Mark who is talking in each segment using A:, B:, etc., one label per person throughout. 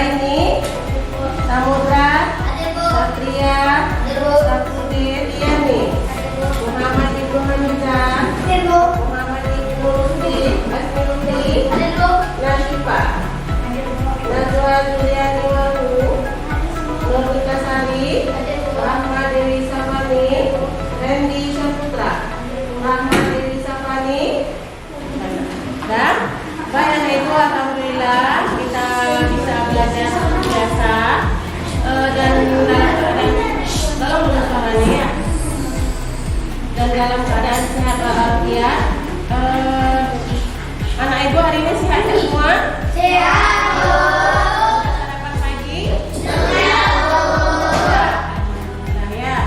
A: Raini, Samudra, Satria, Sapudin, Diani, Muhammad Ibnu Hamzah, Muhammad Ibnu Lutfi, Nashifa, Najwa Juliani Wahu, Nurmita Sari, Rahma Dewi Safani, Randy Saputra, Rahma Dewi Safani. Dan baik itu alhamdulillah kita bisa belajar seperti biasa dan dalam suaranya ya. Dan dalam keadaan sehat walafiat. Anak ibu hari ini sehat ya semua?
B: Sehat, Bu.
A: Sarapan pagi?
B: Sehat, Bu.
A: Alhamdulillah ya.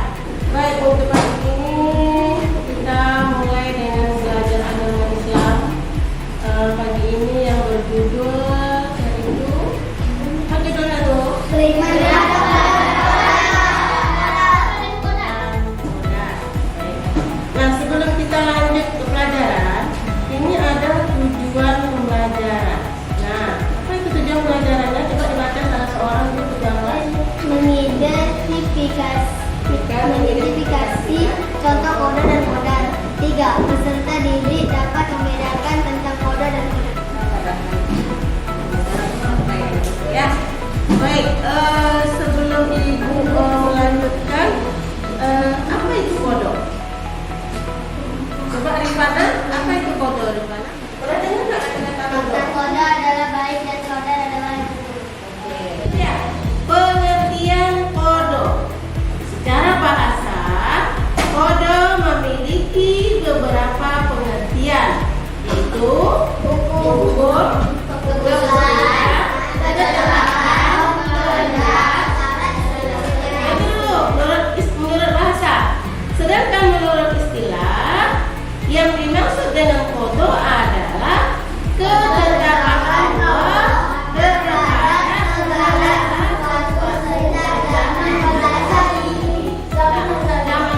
A: Baik, untuk pagi ini kita mulai dengan belajar agama Islam. Pagi ini yang berjudul Serindu. Apa judulnya tuh? Nah, sebelum kita lanjut ke pelajaran, ini ada tujuan pembelajaran. Nah, apa itu tujuan pelajarannya? Coba dibaca salah seorang itu tujuan.
B: Mengidentifikasi contoh kode dan modal. 3. Peserta didik dapat membedakan tentang kode dan modal.
A: Ya, baik. Sebelum ibu melanjutkan, apa itu kode? Coba Rifana, apa itu kode Rifana? Pernah dengar nggak kata-kata kode?
B: Kode adalah baik dan saudara adalah buruk.
A: Ya, pengertian kode. Secara bahasa, kode memiliki beberapa pengertian, yaitu ukur, kebenaran, kesalahan, menurut bahasa. Sedangkan menurut istilah, yang dimaksud dengan kode adalah ketetapan Allah terhadap segala zaman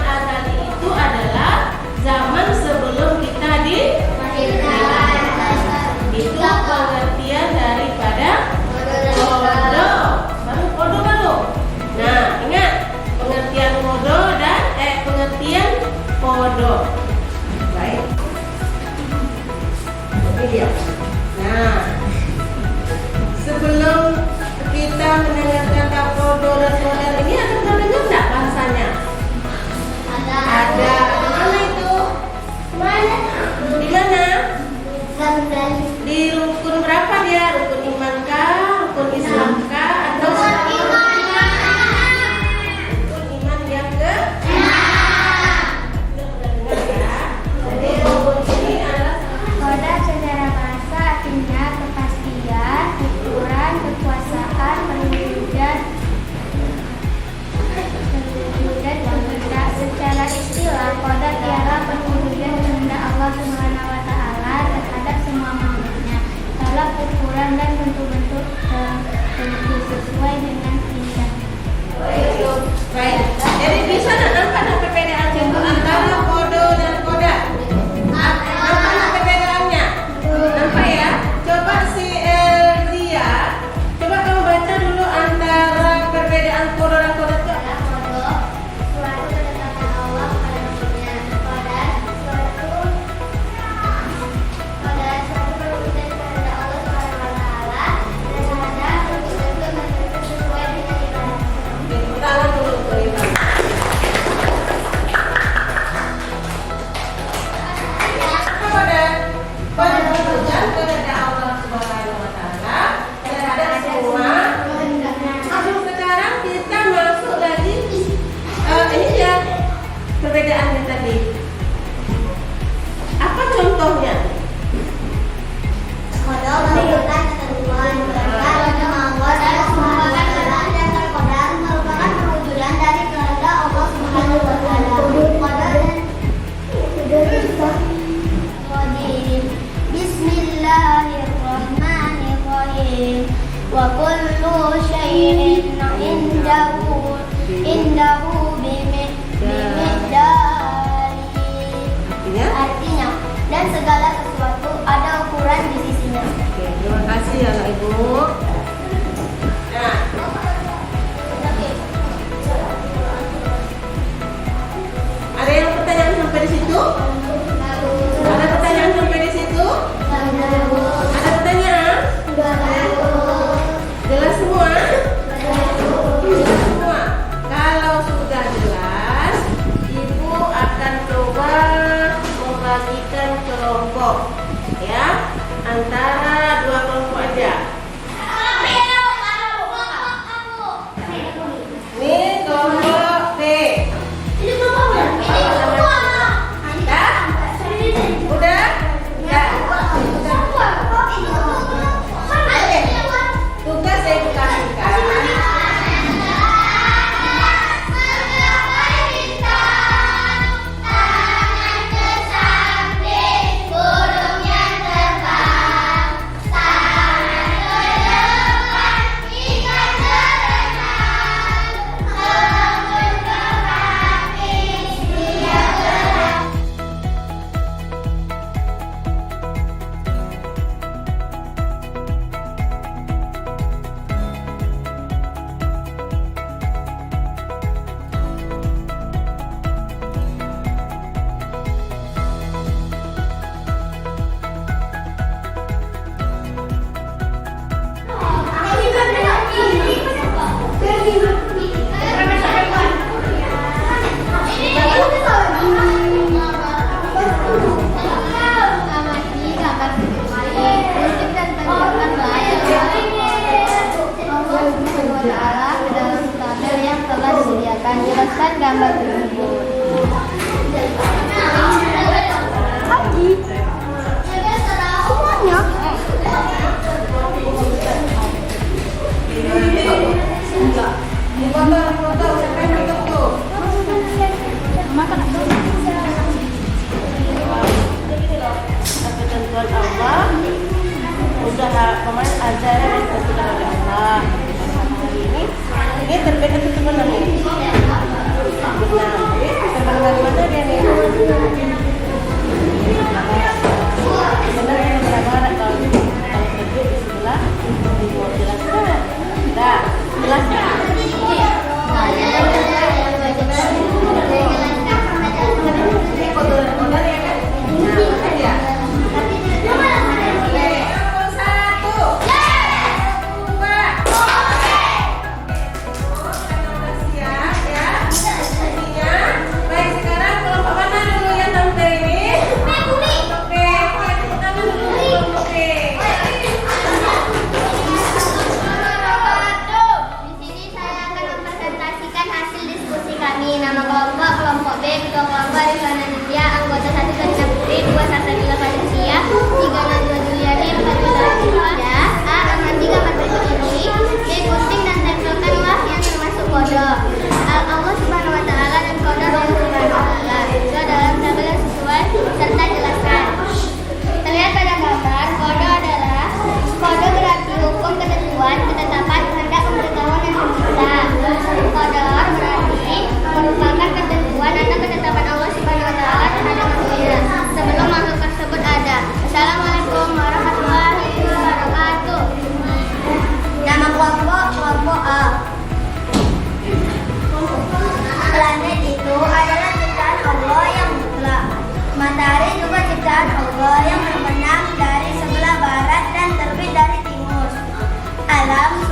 A: azali itu adalah zaman sebelum kita dilahirkan. Itu pengertian daripada kode. Baru. Nah, ingat pengertian kode dan pengertian kode. Baik. Ini dia. Nah, sebelum kita mendengar kata kode dan model ini, ada pernah dengar nggak bahasanya? Ada. Di mana itu? Di mana? Di rukun berapa dia? Rukun iman kah? Rukun Islam kah? Atau rukun iman yang ke? Jadi rukun ini adalah
B: Kode secara bahasa artinya kepastian, ukuran, kekuasaan, perwujudan, kehendak. Secara istilah, kode ialah perwujudan kehendak Allah Subhanahu wa Ta'ala terhadap semua makhluknya dalam ukuran dan bentuk-bentuk tertentu sesuai dengan keinginannya.
A: baik. Jadi bisa nampak perbedaan antara kode dan koda. Nampak perbedaannya? Nampak ya? Coba si Elzia, coba kamu baca dulu antara perbedaan kode dan koda itu.
B: Suatu ketetapan Allah pada makhluknya. Kode suatu perwujudan kehendak Allah Subhanahu wa Ta'ala terhadap bentuk-bentuk tertentu sesuai dengan ibadah.
A: Tangan dulu ke Ivan. Apa kode? Kode perwujudan kehendak Allah Subhanahu wa Ta'ala terhadap semua. Sekarang kita masuk lagi. Ini dia perbedaannya tadi. Apa contohnya?
B: Kode merupakan ketentuan kehendak Allah Subhanahu wa Ta'ala, sedangkan kode merupakan perwujudan dari kehendak Allah Subhanahu wa Ta'ala. Bismillahirrahmanirrahim. Wa kullu syai'in indahu bimiqdari. Artinya, dan segala sesuatu ada ukuran di sisinya.
A: Oke, terima kasih ya anak ibu. membagikan kelompok, ya, antara dua kelompok aja. Ini kelompok B. Udah? Ya. Tugas saya kasihkan.
B: Jelaskan gambar tersebut. Semuanya.
A: Foto, siapa yang foto tuh? Ketentuan Allah, usaha kemarin ajaran yang ditentukan oleh Allah. Hari ini terbit itu sebenarnya. Nah, terbang dari mana dia nih? Sebenarnya yang barat kalau terbit di sebelah, mau jelaskan. Dah, jelaskan.
B: Nama kelompok B, ketua kelompok Rifana Nadia, anggota 1 Karina Putri, 2 Salsabila Valencia, 3 Najwa Juliani, 4 Wilayah A, Amandi, Gamat Rizky, B, gunting dan tempelkanlah yang termasuk kode Allah Subhanahu Wa Taala dan kode Allah Subhanahu Wa Taala itu dalam tabel yang sesuai serta jelaskan. Terlihat pada gambar, kode adalah kode berarti hukum, ketentuan, ketetapan, kehendak, pemberitahuan dan pencipta. Kode berarti merupakan ketentuan atau ketetapan Allah Subhanahu Wa Taala terhadap manusia sebelum makhluk tersebut ada. Assalamualaikum warahmatullahi wabarakatuh. Nama kelompok A. Planet itu adalah ciptaan Allah yang mutlak. Matahari juga ciptaan Allah yang terbenam dari sebelah barat dan terbit dari timur. Alam